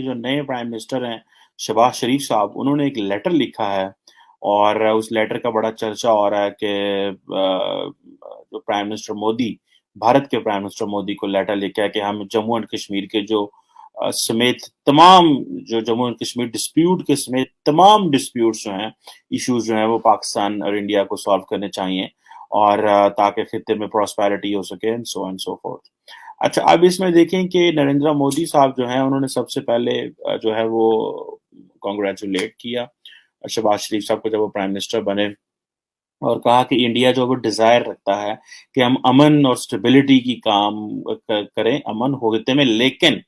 जो नए prime minister हैं, शहबाज शरीफ साहब, उन्होंने एक लेटर लिखा है और उस लेटर का बड़ा चर्चा हो रहा है कि जो प्राइम मिनिस्टर मोदी, भारत के प्राइम मिनिस्टर मोदी को लेटर लिखा है कि हम जम्मू एंड कश्मीर के जो समेत तमाम जो जम्मू एंड कश्मीर डिस्प्यूट के समेत तमाम डिस्प्यूट्स जो हैं, इश्यूज़ जो हैं वो पाकिस्तान और इंडिया को सॉल्व करने चाहिए और ताकि खित्ते में प्रॉस्पेरिटी हो सके एंड सो फोर्थ। अच्छा, अब इसमें देखें कि नरेंद्र मोदी साहब जो हैं उन्होंने सबसे पहले जो है वो कांग्रेचुलेट किया शहबाज शरीफ साहब को जब वो प्राइम मिनिस्टर बने और कहा कि इंडिया जो वो डिज़ायर रखता है कि हम अमन और स्टेबिलिटी की काम करें अमन होते में, लेकिन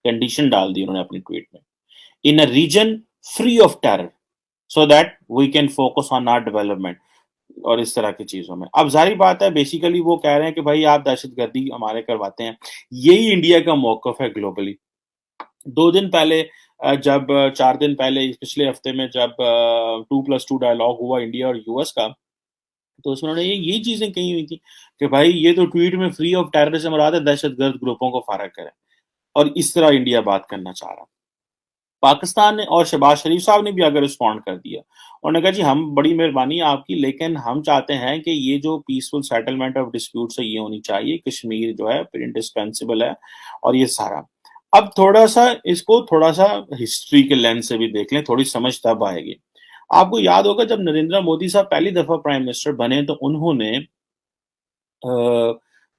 कंडीशन डाल दी उन्होंने अपनी ट्वीट में, in a region free of terror so that we can focus on our development और इस तरह की चीज़ों में। अब ज़ाहिर बात है बेसिकली वो कह रहे हैं कि भाई आप दहशतगर्दी हमारे करवाते हैं। यही इंडिया का मौक़िफ़ है ग्लोबली। 2 दिन पहले जब 4 दिन पहले पिछले हफ्ते में जब 2+2 डायलॉग हुआ इंडिया और यूएस का, तो उसमें उन्होंने यही चीज़ें कही हुई थी कि भाई ये तो ट्वीट में फ्री ऑफ टेररिज्म मुराद है, दहशतगर्द ग्रुपों को फारग करें और इस तरह इंडिया बात करना चाह रहा। पाकिस्तान ने और शहबाज शरीफ साहब ने भी आगे रिस्पॉन्ड कर दिया। उन्होंने कहा जी हम बड़ी मेहरबानी आपकी, लेकिन हम चाहते हैं कि ये जो पीसफुल सेटलमेंट ऑफ डिस्प्यूट्स है ये होनी चाहिए। कश्मीर जो है फिर इंडिस्पेंसिबल है और ये सारा। अब थोड़ा-सा इसको थोड़ा-सा हिस्ट्री के लेंस से भी देख लें, थोड़ी समझ तब आएगी। आपको याद होगा जब नरेंद्र मोदी साहब पहली दफ़ा प्राइम मिनिस्टर बने तो उन्होंने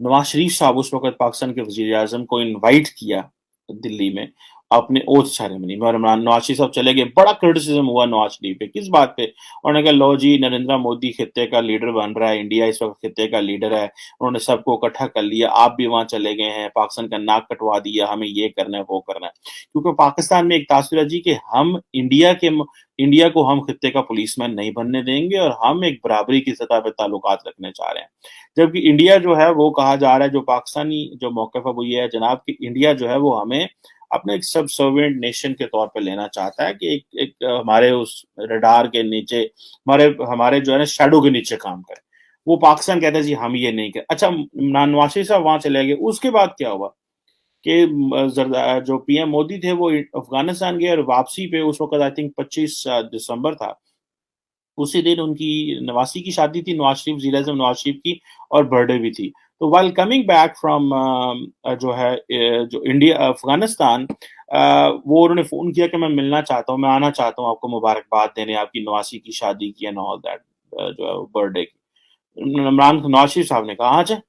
नवाज शरीफ साहब उस वक़्त पाकिस्तान के वज़ीर-ए-आज़म को इनवाइट किया दिल्ली में अपने ओथ सेरेमनी में और नवाज शरीफ साहब चले गए। बड़ा क्रिटिसिज़्म हुआ नवाज शरीफ पे, किस बात पे? उन्होंने कहा लो जी नरेंद्र मोदी खित्ते का लीडर बन रहा है, इंडिया इस वक़्त खित्ते का लीडर है। उन्होंने सबको इकट्ठा कर लिया, आप भी वहाँ चले गए हैं, पाकिस्तान का नाक कटवा दिया, हमें ये करना है, वो करना है। क्योंकि पाकिस्तान में एक तासुर है जी कि हम इंडिया को हम खित्ते का पुलिसमैन नहीं बनने देंगे और हम एक बराबरी की सतह पे ताल्लुकात रखने चाह रहे हैं। जबकि इंडिया जो है वो कहा जा रहा है, जो पाकिस्तानी जो मौक़िफ़ है वो ये है जनाब कि इंडिया जो है वो हमें अपने एक सबसर्विएंट नेशन के तौर पे लेना चाहता है कि एक एक हमारे उस रडार के नीचे हमारे हमारे जो है ना शैडो के नीचे काम करे। वो पाकिस्तान कहता है जी हम ये नहीं कर अच्छा नवाज शरीफ साहब वहाँ चले गए, उसके बाद क्या हुआ कि जो पीएम मोदी थे वो अफ़गानिस्तान गए और वापसी पे उस वक़्त आई थिंक 25 दिसंबर था। उसी दिन उनकी नवासी की शादी थी, नवाज शरीफ वज़ीर-ए-आज़म नवाज शरीफ की और बर्थडे भी थी। तो व्हाइल कमिंग बैक फ्रॉम जो है जो इंडिया अफ़गानिस्तान वो उन्होंने फ़ोन किया कि मैं मिलना चाहता हूँ, मैं आना चाहता हूँ आपको मुबारकबाद देने आपकी नवासी की शादी की एंड ऑल दैट जो है बर्थडे की। नवाज शरीफ साहब ने कहा अच्छा,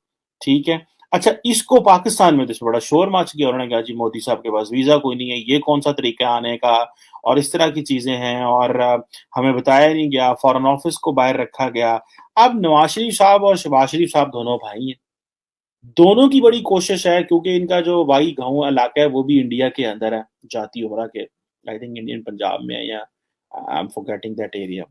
ठीक है। अच्छा इसको पाकिस्तान में तो इसमें बड़ा शोर मच गया। उन्होंने कहा जी मोदी साहब के पास वीज़ा कोई नहीं है, ये कौन-सा तरीका है आने का और इस तरह की चीज़ें हैं और हमें बताया नहीं गया, फ़ॉरेन ऑफ़िस को बाहर रखा गया। अब नवाज शरीफ साहब और शहबाज शरीफ साहब दोनों भाई हैं। दोनों की बड़ी कोशिश है क्योंकि इनका जो वाई गाँव इलाका है वो भी इंडिया के अंदर है, जाती उमरा के आई थिंक इंडियन पंजाब में है या I am forgetting that area.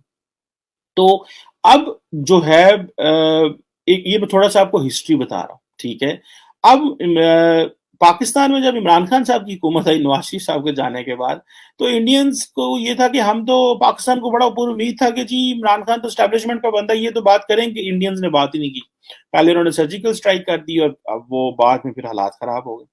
तो अब जो है एक ये मैं थोड़ा-सा आपको हिस्ट्री बता रहा हूँ, ठीक है? अब पाकिस्तान में जब इमरान खान साहब की हुकूमत आई नवाज शरीफ साहब के जाने के बाद, तो इंडियंस को ये था कि हम तो पाकिस्तान को बड़ा ऊपर उम्मीद था कि जी इमरान खान तो एस्टेब्लिशमेंट का बंदा है, ये तो बात करेंगे, इंडियंस ने बात ही नहीं की। पहले उन्होंने सर्जिकल स्ट्राइक कर दी और अब वो बाद में फिर हालात खराब हो गए।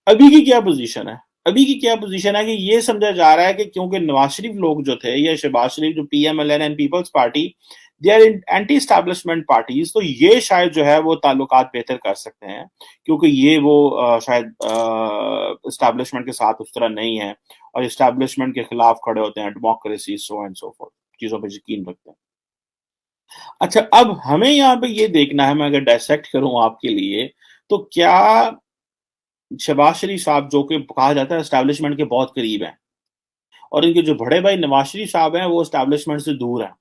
अभी की क्या पोज़ीशन है? अभी की क्या पोज़ीशन है कि ये समझा जा रहा है कि क्योंकि नवाज शरीफ लोग जो थे या शहबाज शरीफ जो PMLN and peoples Party they are anti establishment parties, तो ये शायद जो है वो ताल्लुकात बेहतर कर सकते हैं क्योंकि ये वो शायद एस्टेब्लिशमेंट के साथ उस तरह नहीं है और एस्टेब्लिशमेंट के खिलाफ खड़े होते हैं, democracy so and so fourth चीज़ों पे यकीन रखते हैं। अच्छा अब हमें यहाँ पे ये देखना है, मैं अगर डायसेक्ट करूँ आपके लिए, तो क्या शहबाज शरीफ साहब जो कि कहा जाता है एस्टेब्लिशमेंट के बहुत करीब हैं और इनके जो बड़े भाई नवाज शरीफ साहब हैं वो एस्टेब्लिशमेंट से दूर हैं।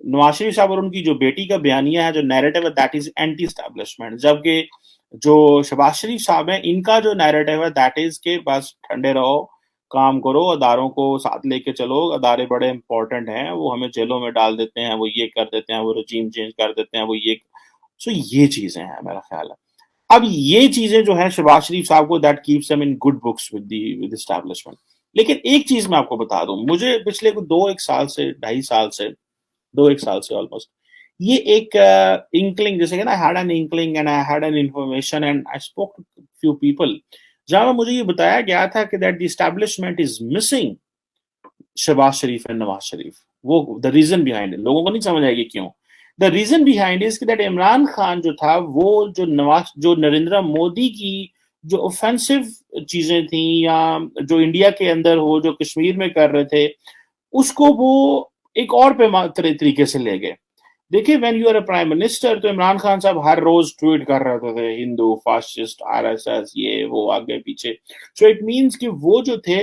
नवाज शरीफ साहब और उनकी जो बेटी का बयानिया है, जो नैरेटिव है दैट इज़ एंटी एस्टेब्लिशमेंट, जबकि जो शहबाज शरीफ साहब हैं इनका जो नैरेटिव है दैट इज़ कि बस ठंडे रहो, काम करो, अदारों को साथ लेके चलो, अदारे बड़े इम्पोर्टेंट हैं, वो हमें जेलों में डाल देते हैं, वो ये कर देते हैं, वो रेजीम चेंज कर देते हैं, वो ये सो ये चीज़ें हैं मेरा ख्याल है। अब ये चीज़ें जो हैं शहबाज शरीफ साहब को that keeps them in good books with establishment. लेकिन एक चीज़ मैं आपको बता दूँ, मुझे पिछले 2-1 साल से, ढाई साल से 2-1 साल से ऑलमोस्ट ये एक इंकलिंग जैसे कि ना I had an inkling and I had an information and I spoke to few people जहां पर मुझे ये बताया गया था कि that the establishment is missing Shahbaz Sharif and Nawaz Sharif. वो द रीजन बिहाइंड, लोगों को नहीं समझ आएगी क्यों। The reason behind is that Imran Khan जो था, वो जो नरेंद्र मोदी की जो ऑफेंसिव चीजें थी, या जो इंडिया के अंदर हो, जो कश्मीर में कर रहे थे, उसको वो एक और तरीके से ले गए। देखिए, when you are a prime minister, तो इमरान खान साहब हर रोज ट्वीट कर रहे थे, हिंदू, फासिस्ट, आरएसएस, ये वो, आगे पीछे। सो इट मींस कि वो जो थे,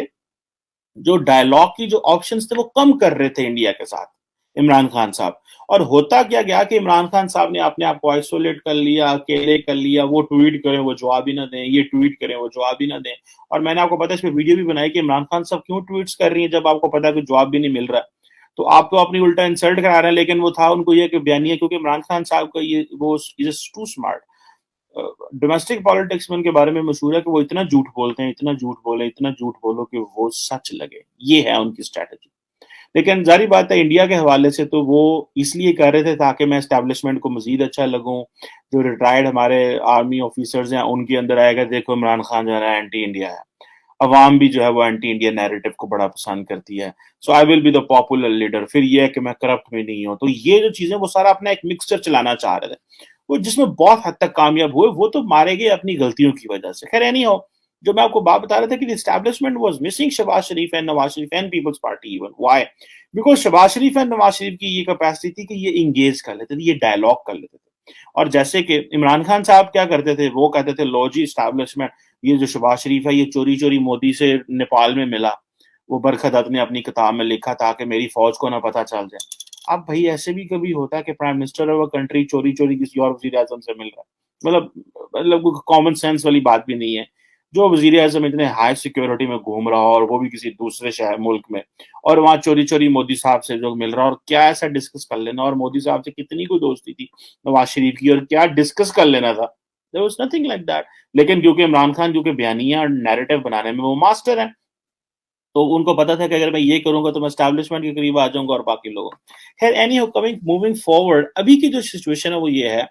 जो डायलॉग की जो ऑप्शंस थे, वो कम कर रहे थे इंडिया के साथ इमरान खान साहब। और होता क्या गया कि इमरान खान साहब ने अपने आप को आइसोलेट कर लिया, अकेले कर लिया। वो ट्वीट करें वो जवाब ही ना दें, ये ट्वीट करें वो जवाब ही ना दें। और मैंने आपको पता है, इस पर वीडियो भी बनाई कि इमरान खान साहब क्यों ट्वीट्स कर रही है जब आपको पता है कि जवाब भी नहीं मिल रहा है। तो आप तो अपनी उल्टा इंसल्ट करा रहे हैं, लेकिन वो था उनको ये कि बयानिया, क्योंकि इमरान खान साहब का ये वो is too smart. Domestic politics में उनके बारे में मशहूर है कि वो इतना झूठ बोलते हैं, इतना झूठ बोले, इतना झूठ बोलो कि वो सच लगे। ये है उनकी स्ट्रैटेजी। लेकिन जारी बात है, इंडिया के हवाले से तो वो इसलिए कर रहे थे ताकि मैं एस्टैब्लिशमेंट को मजीद अच्छा लगूं। जो रिटायर्ड हमारे आर्मी ऑफिसर्स हैं, उनके अंदर आएगा, देखो इमरान खान जो है एंटी इंडिया है। अवाम भी जो है वो एंटी इंडिया नैरेटिव को बड़ा पसंद करती है। So I will be the popular leader. फिर ये है कि मैं करप्ट में नहीं हूं। तो ये जो चीजें, वो सारा अपना एक मिक्सचर चलाना चाह रहे थे, वो जिसमें बहुत हद तक कामयाब हुए। वो तो मारे गए अपनी गलतियों की वजह से। खैर, एनी हो, जो मैं आपको बात बता रहा था कि establishment was missing Shahbaz Sharif and Nawaz Sharif and peoples Party. Even why? Because Shahbaz Sharif and Nawaz Sharif की ये कैपेसिटी थी कि ये इंगेज कर लेते थे, ये डायलॉग कर लेते थे। और जैसे कि इमरान खान साहब क्या करते थे, वो कहते थे लो जी एस्टैब्लिशमेंट, ये जो शहबाज शरीफ है, ये चोरी चोरी मोदी से नेपाल में मिला। वो बरखत ने अपनी किताब में लिखा था कि मेरी फौज को ना पता चल जाए। अब भाई, ऐसे भी कभी होता है कि प्राइम मिनिस्टर ऑफ कंट्री चोरी चोरी किसी और वजीर आजम से मिल रहा है? मतलब कॉमन सेंस वाली बात भी नहीं है। जो वजीर आजम इतने हाई सिक्योरिटी में घूम रहा हो, और वो भी किसी दूसरे शहर मुल्क में, और वहां चोरी चोरी मोदी साहब से जो मिल रहा है, और क्या ऐसा डिस्कस कर लेना, और मोदी साहब से कितनी कोई दोस्ती थी नवाज शरीफ की, और क्या डिस्कस कर लेना था? There was nothing like that. लेकिन क्योंकि इमरान खान, जो कि बयानिया और नैरेटिव बनाने में वो मास्टर है, तो उनको पता था कि अगर मैं ये करूंगा तो मैं एस्टैब्लिशमेंट के करीब आ जाऊंगा और बाकी लोगों। खैर, एनी हो, कमिंग मूविंग फॉरवर्ड, अभी की जो सिचुएशन है वो ये है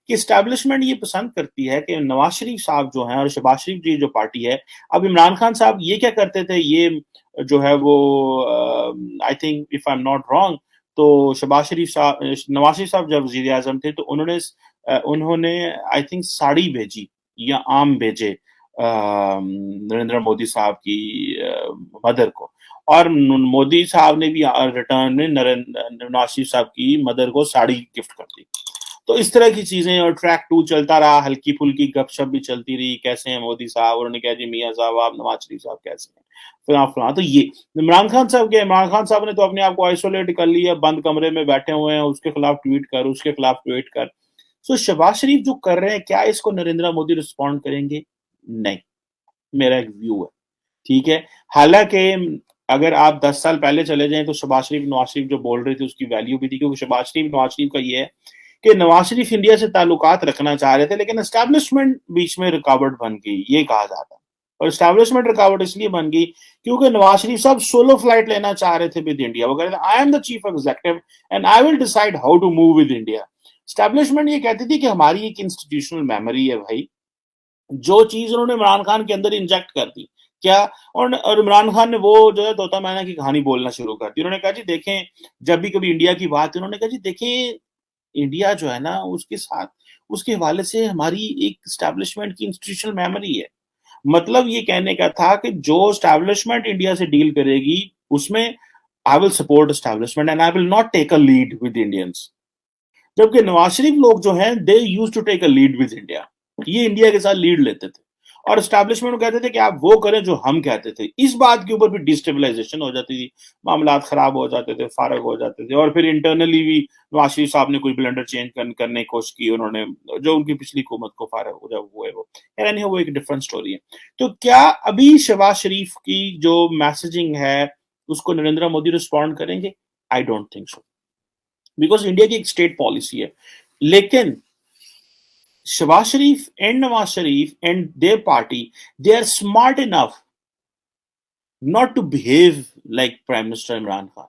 कि एस्टैब्लिशमेंट ये पसंद करती है कि नवाज शरीफ साहब जो हैं और शहबाज शरीफ जी जो पार्टी है। अब इमरान खान साहब ये क्या करते थे, ये जो है वो, I think if I am not wrong, तो शहबाज शरीफ साहब, नवाज शरीफ साहब जब वजीर आजम थे, तो उन्होंने आई थिंक साड़ी भेजी या आम भेजे नरेंद्र मोदी साहब की मदर को। और मोदी साहब ने भी रिटर्न में नवाज शरीफ साहब की मदर को साड़ी गिफ्ट कर दी। तो इस तरह की चीजें, और ट्रैक 2 चलता रहा, हल्की फुल्की गपशप भी चलती रही, कैसे हैं मोदी साहब, उन्होंने कहा जी मियाँ साहब आप, नवाज शरीफ साहब कैसे हैं, फिर फलां। तो ये इमरान खान साहब के, इमरान खान साहब ने तो अपने आप को आइसोलेट कर लिया, बंद कमरे में बैठे हुए हैं, उसके खिलाफ ट्वीट कर, उसके खिलाफ ट्वीट कर। सो शहबाज शरीफ जो कर रहे हैं, क्या इसको नरेंद्र मोदी रिस्पॉन्ड करेंगे? नहीं, मेरा एक व्यू है। ठीक है। हालांकि अगर आप 10 साल पहले चले जाएं, तो शहबाज शरीफ, नवाज शरीफ जो बोल रहे थे, उसकी वैल्यू भी थी, क्योंकि शहबाज शरीफ, नवाज शरीफ का ये है कि नवाज शरीफ इंडिया से ताल्लुकात रखना चाह रहे थे, लेकिन एस्टैब्लिशमेंट बीच में रुकावट बन गई, ये कहा जाता है। और एस्टैब्लिशमेंट रुकावट इसलिए बन गई क्योंकि नवाज शरीफ साहब सोलो फ्लाइट लेना चाह रहे थे विद इंडिया। वो कह रहे थे I am the chief executive and I will decide how to move with India. Establishment ये कहती थी कि हमारी एक इंस्टीट्यूशनल मेमोरी है भाई, जो चीज उन्होंने इमरान खान के अंदर इंजेक्ट कर दी। क्या? और इमरान खान ने वो जो है तोता मैना की कहानी बोलना शुरू कर दी। उन्होंने कहा जी देखें, जब भी कभी इंडिया की बात, उन्होंने कहा जी देखें, इंडिया जो है ना, उसके साथ, उसके हवाले से हमारी एक स्टैब्लिशमेंट की इंस्टीट्यूशनल मेमोरी है। मतलब ये कहने का था कि जो स्टैब्लिशमेंट इंडिया से डील करेगी, उसमें I will support establishment and I will not take a lead with Indians. जबकि नवाज शरीफ लोग जो हैं, they use to take a lead with India. ये इंडिया के साथ लीड लेते थे, और स्टैब्लिशमेंट को कहते थे कि आप वो करें जो हम कहते थे। इस बात के ऊपर भी डिस्टेबलाइजेशन हो जाती थी, मामला खराब हो जाते थे, फारग हो जाते थे। और फिर इंटरनली भी नवाज शरीफ साहब ने कोई ब्लेंडर चेंज करने की कोशिश की, उन्होंने, जो उनकी पिछली हुकूमत को फारग हो जब हुए, वो यानी वो एक डिफरेंट स्टोरी है। तो क्या अभी शहबाज शरीफ की जो मैसेजिंग है, उसको नरेंद्र मोदी रिस्पॉन्ड करेंगे? I don't think so, because India की एक स्टेट पॉलिसी है। लेकिन Shahbaz Sharif and Nawaz Sharif and their party, they are smart enough not to behave like Prime Minister Imran Khan.